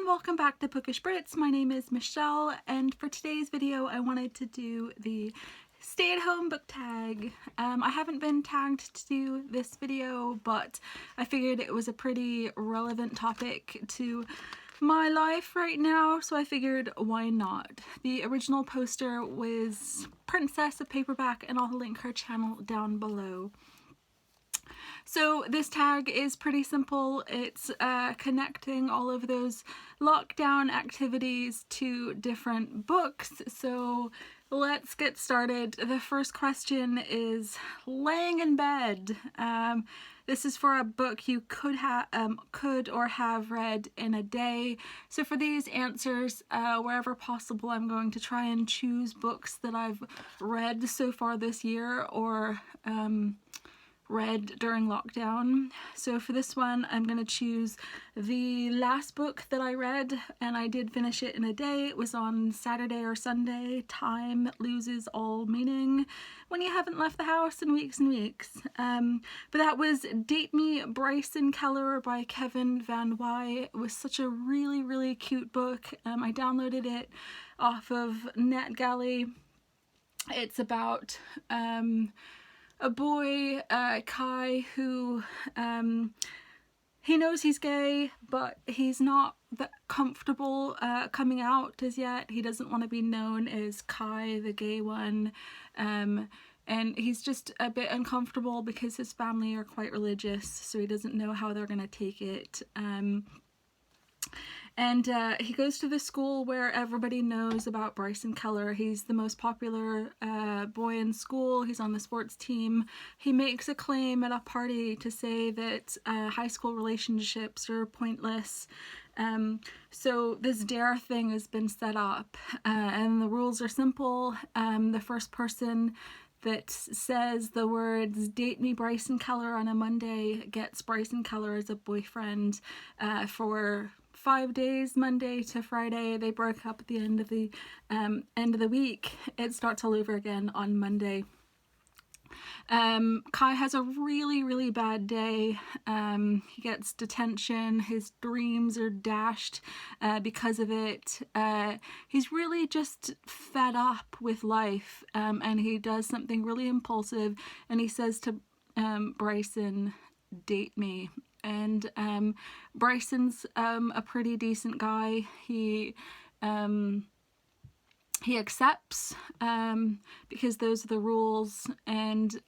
welcome back to Bookish Brits. My name is Michelle, and for today's video I wanted to do the stay-at-home book tag. I haven't been tagged to do this video, but I figured it was a pretty relevant topic to my life right now, so I figured why not. The original poster was Princess of Paperback, and I'll link her channel down below. So this tag is pretty simple. It's connecting all of those lockdown activities to different books. So let's get started. The first question is laying in bed. This is for a book you could or have read in a day. So for these answers, wherever possible, I'm going to try and choose books that I've read so far this year or read during lockdown. So for this one, I'm going to choose the last book that I read, and I did finish it in a day. It was on Saturday or Sunday. Time loses all meaning when you haven't left the house in weeks and weeks. But that was Date Me, Bryson, Keller by Kevin Van Whye. It was such a really cute book. I downloaded it off of NetGalley. It's about a boy, Kai, who he knows he's gay, but he's not that comfortable coming out as yet. He doesn't want to be known as Kai, the gay one, and he's just a bit uncomfortable because his family are quite religious, so he doesn't know how they're gonna take it. And he goes to the school where everybody knows about Bryson Keller. He's the most popular boy in school. He's on the sports team. He makes a claim at a party to say that high school relationships are pointless. So this dare thing has been set up, and the rules are simple. The first person that says the words "Date Me, Bryson Keller" on a Monday gets Bryson Keller as a boyfriend for 5 days, Monday to Friday. They broke up at the end of the week. It starts all over again on Monday. Kai has a really bad day. He gets detention. His dreams are dashed because of it. He's really just fed up with life, and he does something really impulsive, and he says to Bryson, "Date me." And Bryson's a pretty decent guy. He accepts because those are the rules, and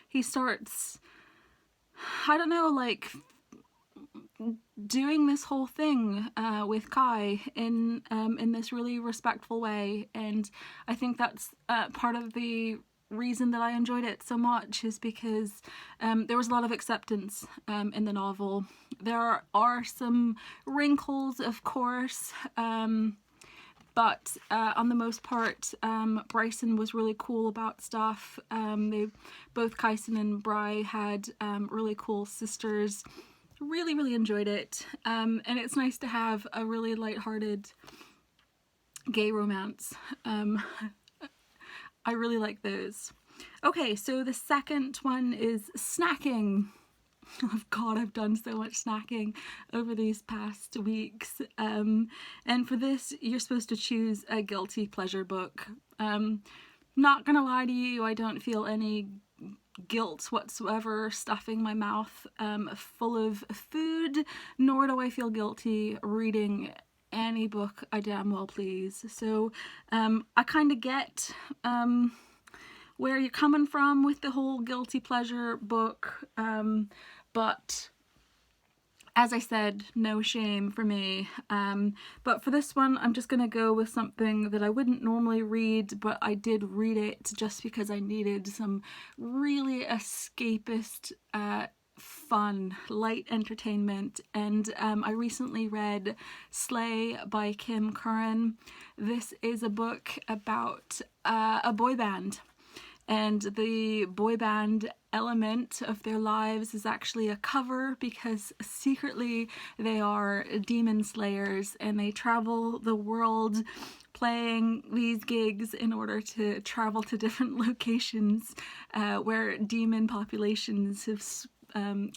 he starts, I don't know, like doing this whole thing with Kai in this really respectful way. And I think that's part of the reason that I enjoyed it so much, is because there was a lot of acceptance in the novel. There are some wrinkles, of course, but on the most part, Bryson was really cool about stuff. Both Kyson and Bry had really cool sisters. Really enjoyed it, and it's nice to have a really lighthearted gay romance. I really like those. Okay, so the second one is snacking. Oh God, I've done so much snacking over these past weeks. And for this, you're supposed to choose a guilty pleasure book. Not gonna lie to you, I don't feel any guilt whatsoever stuffing my mouth full of food, nor do I feel guilty reading any book I damn well please. So I kind of get where you're coming from with the whole guilty pleasure book, but as I said, no shame for me. But for this one, I'm just gonna go with something that I wouldn't normally read, but I did read it just because I needed some really escapist fun, light entertainment, and I recently read Slay by Kim Curran. This is a book about a boy band, and the boy band element of their lives is actually a cover, because secretly they are demon slayers, and they travel the world playing these gigs in order to travel to different locations where demon populations have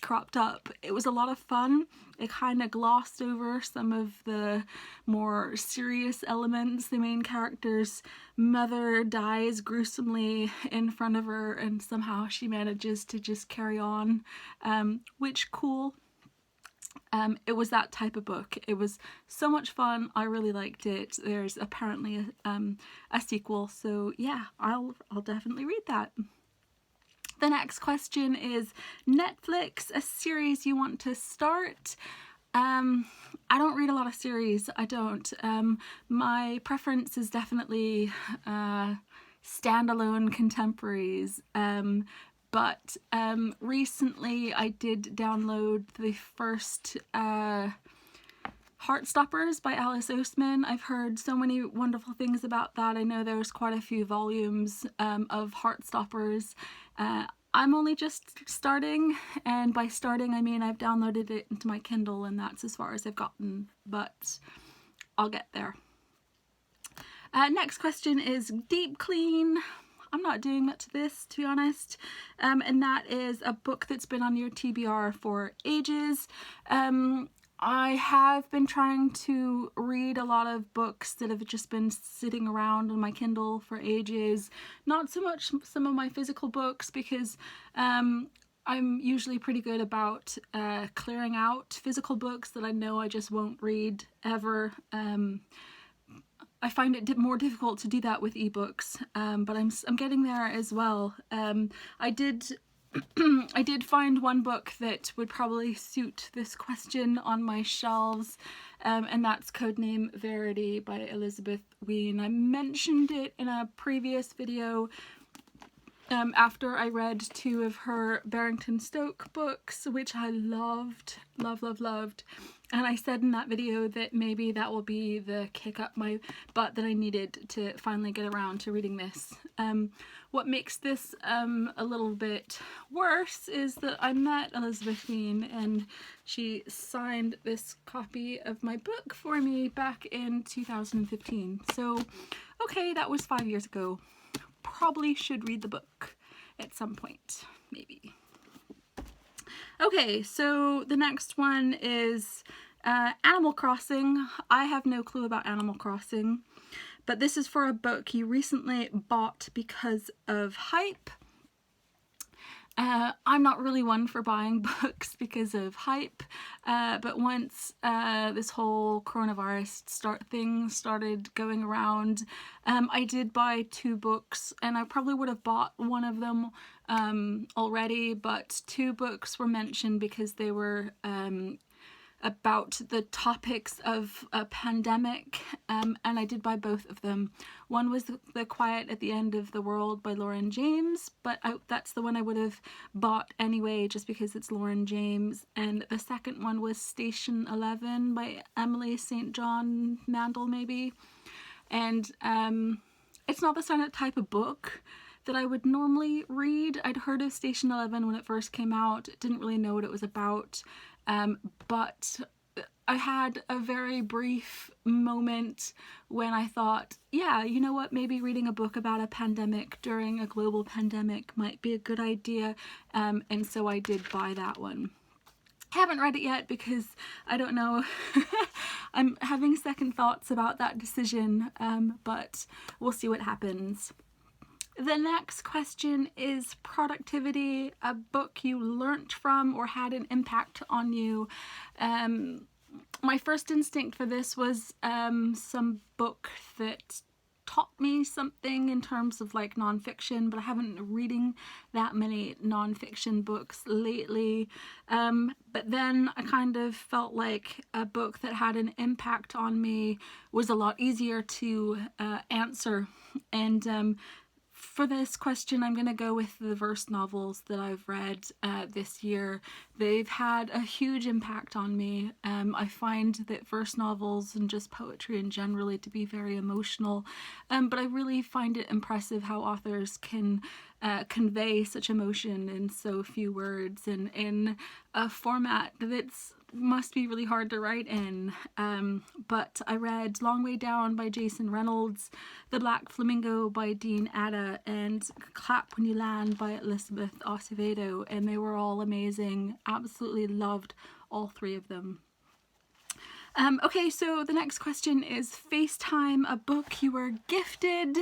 cropped up. It was a lot of fun. It kind of glossed over some of the more serious elements. The main character's mother dies gruesomely in front of her, and somehow she manages to just carry on, which cool. It was that type of book. It was so much fun. I really liked it. There's apparently a sequel, so yeah, I'll definitely read that. The next question is Netflix, a series you want to start. I don't read a lot of series. I don't. My preference is definitely standalone contemporaries. But recently I did download the first Heartstoppers by Alice Oseman. I've heard so many wonderful things about that. I know there's quite a few volumes of Heartstoppers. I'm only just starting, and by starting I mean I've downloaded it into my Kindle, and that's as far as I've gotten, but I'll get there. Next question is Deep Clean. I'm not doing much of this, to be honest, and that is a book that's been on your TBR for ages. I have been trying to read a lot of books that have just been sitting around on my Kindle for ages. Not so much some of my physical books, because I'm usually pretty good about clearing out physical books that I know I just won't read ever. I find it more difficult to do that with ebooks, but I'm getting there as well. I did find one book that would probably suit this question on my shelves, and that's Codename Verity by Elizabeth Wein. I mentioned it in a previous video after I read 2 of her Barrington Stoke books, which I loved. And I said in that video that maybe that will be the kick up my butt that I needed to finally get around to reading this. What makes this a little bit worse is that I met Elizabeth Wein, and she signed this copy of my book for me back in 2015. So, okay, that was 5 years ago. Probably should read the book at some point, maybe. Okay, so the next one is Animal Crossing. I have no clue about Animal Crossing, but this is for a book you recently bought because of hype. I'm not really one for buying books because of hype, but once this whole coronavirus thing started going around, I did buy 2 books, and I probably would have bought one of them already, but 2 books were mentioned because they were about the topics of a pandemic, and I did buy both of them. One was The Quiet at the End of the World by Lauren James, but that's the one I would have bought anyway just because it's Lauren James, and the second one was Station 11 by Emily St. John Mandel, maybe. And it's not the type of book that I would normally read. I'd heard of Station 11 when it first came out, didn't really know what it was about. But I had a very brief moment when I thought, yeah, you know what, maybe reading a book about a pandemic during a global pandemic might be a good idea, and so I did buy that one. Haven't read it yet because I don't know. I'm having second thoughts about that decision, but we'll see what happens. The next question is productivity, a book you learnt from or had an impact on you. My first instinct for this was some book that taught me something in terms of like nonfiction, but I haven't been reading that many nonfiction books lately. But then I kind of felt like a book that had an impact on me was a lot easier to answer. And for this question, I'm going to go with the verse novels that I've read this year. They've had a huge impact on me. I find that verse novels and just poetry in general to be very emotional, but I really find it impressive how authors can convey such emotion in so few words and in a format that's must be really hard to write in, but I read Long Way Down by Jason Reynolds, The Black Flamingo by Dean Atta, and Clap When You Land by Elizabeth Acevedo, and they were all amazing. Absolutely loved all three of them. Okay, so the next question is FaceTime a book you were gifted.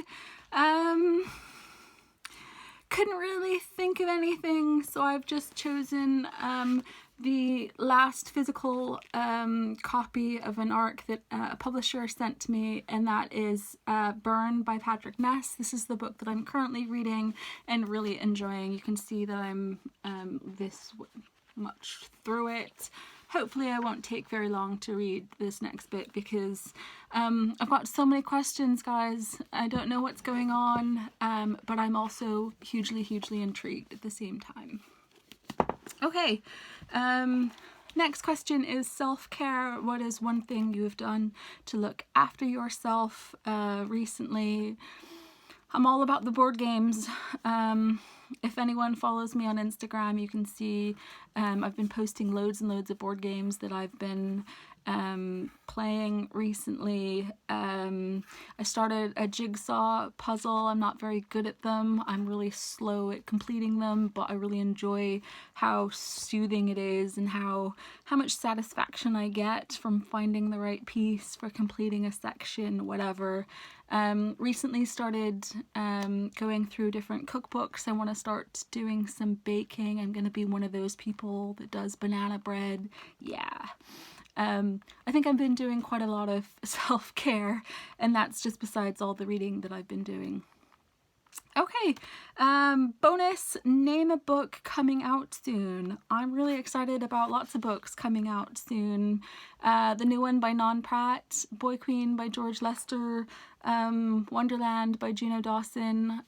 Couldn't really think of anything, so I've just chosen the last physical copy of an ARC that a publisher sent to me, and that is Burn by Patrick Ness. This is the book that I'm currently reading and really enjoying. You can see that I'm this much through it. Hopefully I won't take very long to read this next bit because I've got so many questions, guys. I don't know what's going on, but I'm also hugely intrigued at the same time. Okay, next question is self-care. What is one thing you have done to look after yourself recently? I'm all about the board games. If anyone follows me on Instagram, you can see I've been posting loads and loads of board games that I've been playing recently. I started a jigsaw puzzle. I'm not very good at them. I'm really slow at completing them, but I really enjoy how soothing it is and how much satisfaction I get from finding the right piece for completing a section, whatever. Recently started going through different cookbooks. I want to start doing some baking. I'm going to be one of those people that does banana bread. Yeah. I think I've been doing quite a lot of self-care, and that's just besides all the reading that I've been doing. Okay, bonus, name a book coming out soon. I'm really excited about lots of books coming out soon. The new one by Pratt, Boy Queen by George Lester, Wonderland by Juno Dawson.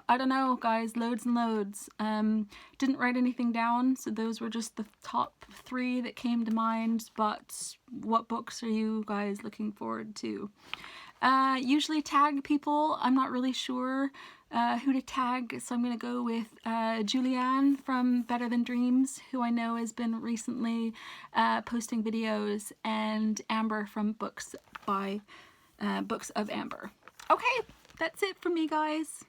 I don't know, guys, loads and loads. Didn't write anything down, so those were just the top 3 that came to mind, but what books are you guys looking forward to? Usually tag people. I'm not really sure who to tag, so I'm going to go with Julianne from Better Than Dreams, who I know has been recently posting videos, and Amber from Books of Amber. Okay, that's it from me, guys.